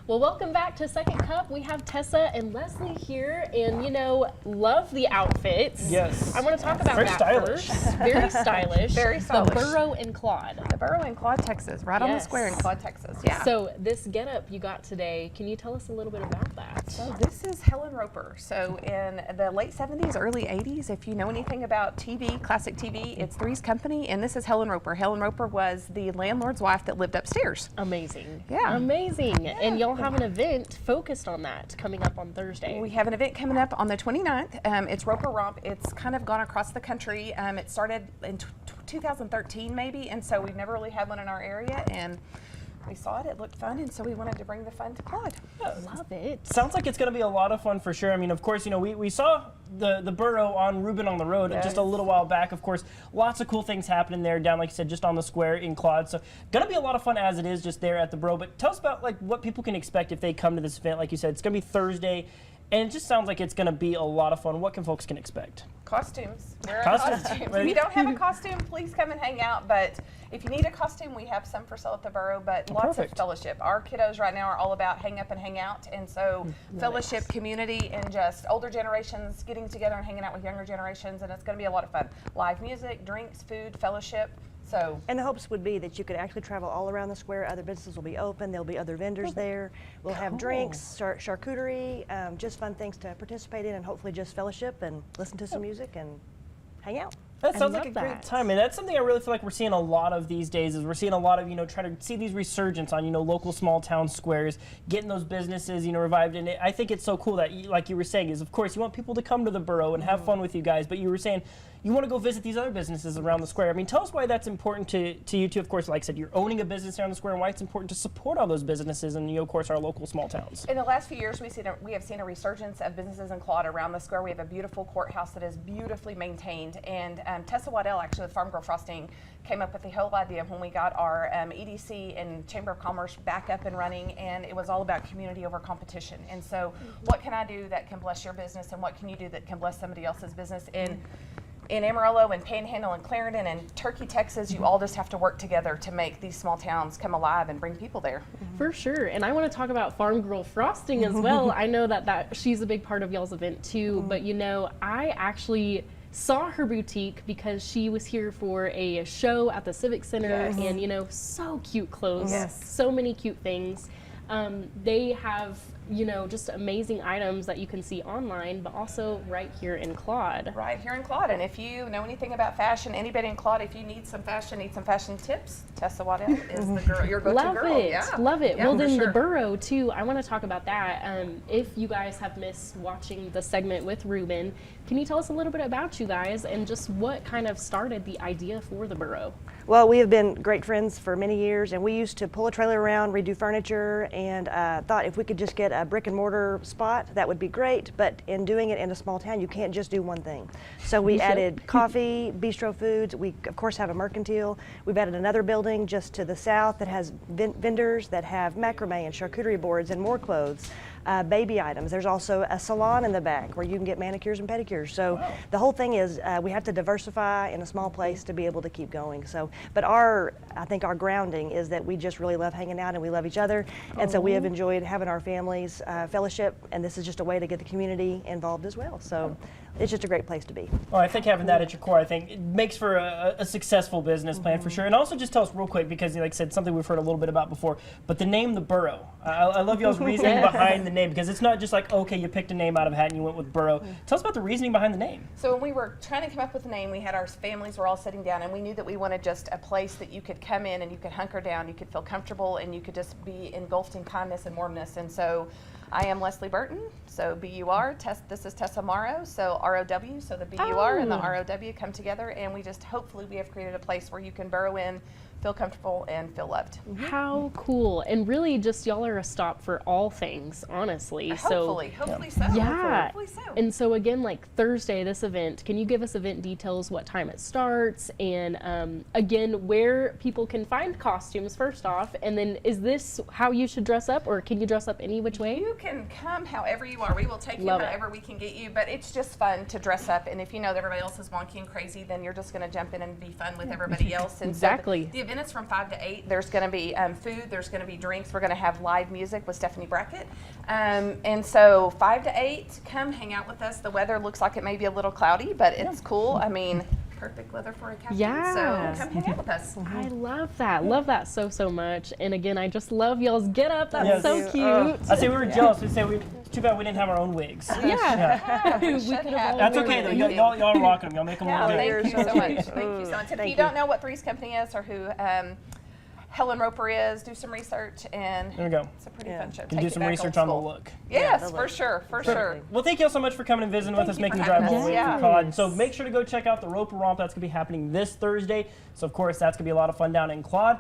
Well, welcome back to Second Cup. We have Tessa and Leslie here, and love the outfits. Yes. I want to talk about Very that stylish. first. Very stylish. Very stylish. The Burro in Claude. The Burro in Claude, Texas, right on the square in Claude, Texas. Yeah. So this getup you got today, can you tell us a little bit about that? So this is Helen Roper. So in the late 70s, early 80s, if you know anything about TV, classic TV, it's Three's Company, and this is Helen Roper. Helen Roper was the landlord's wife that lived upstairs. Amazing. Yeah. Amazing. Yeah. And y'all have an event focused on that coming up on Thursday. We have an event coming up on the 29th. It's Roper Romp. It's kind of gone across the country. It started in 2013 maybe, and so we've never really had one in our area, and we saw it looked fun, and so we wanted to bring the fun to Claude. Love it. Sounds like it's going to be a lot of fun for sure. I mean, of course, we saw the Burro on Reuben on the Road just a little while back. Of course, lots of cool things happening there down, like you said, just on the square in Claude. So going to be a lot of fun as it is just there at the Burro. But tell us about what people can expect if they come to this event. Like you said, it's going to be Thursday, and it just sounds like it's going to be a lot of fun. What can folks can expect? Costumes. Costumes. If you don't have a costume, please come and hang out. But if you need a costume, we have some for sale at the Burro, but lots of fellowship. Our kiddos right now are all about hang up and hang out. And so fellowship, community, and just older generations getting together and hanging out with younger generations. And it's going to be a lot of fun. Live music, drinks, food, fellowship. And the hopes would be that you could actually travel all around the square. Other businesses will be open. There'll be other vendors there. We'll have drinks, charcuterie, just fun things to participate in, and hopefully just fellowship and listen to some music and hang out. That sounds like a great time, and that's something I really feel like we're seeing a lot of these days. Is we're seeing a lot of trying to see these resurgence on local small town squares, getting those businesses revived. And I think it's so cool that like you were saying is of course you want people to come to the Burro and have fun with you guys, but you were saying you want to go visit these other businesses around the square. I mean, tell us why that's important to you two. Of course, like I said, you're owning a business around the square, and why it's important to support all those businesses and of course our local small towns. In the last few years, we have seen a resurgence of businesses in Claude around the square. We have a beautiful courthouse that is beautifully maintained, and Tessa Waddell, actually with Farm Girl Frosting, came up with the whole idea when we got our EDC and Chamber of Commerce back up and running, and it was all about community over competition. And so what can I do that can bless your business, and what can you do that can bless somebody else's business? In Amarillo and Panhandle and Clarendon and Turkey, Texas, you all just have to work together to make these small towns come alive and bring people there. For sure. And I want to talk about Farm Girl Frosting as well. I know that she's a big part of y'all's event too, but I actually saw her boutique because she was here for a show at the Civic Center, and so cute clothes, so many cute things. They have just amazing items that you can see online, but also right here in Claude. Right here in Claude. And if you know anything about fashion, anybody in Claude, if you need some fashion tips, Tessa Waddell is the girl, your go-to girl. Love it. Yeah. Love it. Yeah, well, then sure. the Burro too, I want to talk about that. If you guys have missed watching the segment with Reuben, can you tell us a little bit about you guys and just what kind of started the idea for the Burro? Well, we have been great friends for many years, and we used to pull a trailer around, redo furniture, and thought if we could just get a brick and mortar spot, that would be great. But in doing it in a small town, you can't just do one thing. So we added coffee, bistro foods. We, of course, have a mercantile. We've added another building just to the south that has vendors that have macrame and charcuterie boards and more clothes. Baby items. There's also a salon in the back where you can get manicures and pedicures. So the whole thing is we have to diversify in a small place to be able to keep going. So, but I think our grounding is that we just really love hanging out and we love each other. And so we have enjoyed having our families fellowship, and this is just a way to get the community involved as well. So it's just a great place to be. Well, I think having that at your core, I think it makes for a successful business plan for sure. And also just tell us real quick, because like I said, something we've heard a little bit about before, but the name The Burro. I love y'all's reasoning behind the name, because it's not just like, okay, you picked a name out of a hat and you went with Burro. Tell us about the reasoning behind the name. So when we were trying to come up with a name, we had our families were all sitting down, and we knew that we wanted just a place that you could come in and you could hunker down, you could feel comfortable, and you could just be engulfed in kindness and warmness. And so I am Leslie Burton, so B-U-R, this is Tessa Morrow, so R-O-W, so the B-U-R and the R-O-W come together, and we just, hopefully we have created a place where you can burrow in, feel comfortable, and feel loved. How cool. And really just y'all are a stop for all things, honestly. Hopefully so. Yeah. Hopefully so. And so again, like Thursday, this event, can you give us event details, what time it starts, and again, where people can find costumes first off, and then is this how you should dress up, or can you dress up any which way? You can come however you are. We will take you however we can get you, but it's just fun to dress up, and if you know that everybody else is wonky and crazy, then you're just going to jump in and be fun with everybody else. And exactly. So the event Again, it's from 5 to 8. There's going to be food. There's going to be drinks. We're going to have live music with Stephanie Brackett. And so 5 to 8, come hang out with us. The weather looks like it may be a little cloudy, but it's cool. I mean, perfect weather for a captain. Yeah. So come hang out with us. I love that. Love that so much. And again, I just love y'all's get up. That's Yes. so cute. I say we were jealous. We say too bad we didn't have our own wigs. Yeah. We We should could have. have all That's worn okay though. it. Y'all rock them. Y'all make them look Thank good. you so much. Thank you so much. If Thank you you. don't know what Three's Company is or who Helen Roper is, do some research, and There we go. it's a pretty Yeah. fun show. Can Take do it some back research old on the school. look. Yes, the for look. sure, for sure. Well, thank you all so much for coming and visiting with Thank us, you making for the drive having all the way us. from Claude. So make sure to go check out the Roper Romp. That's going to be happening this Thursday. So, of course, that's going to be a lot of fun down in Claude.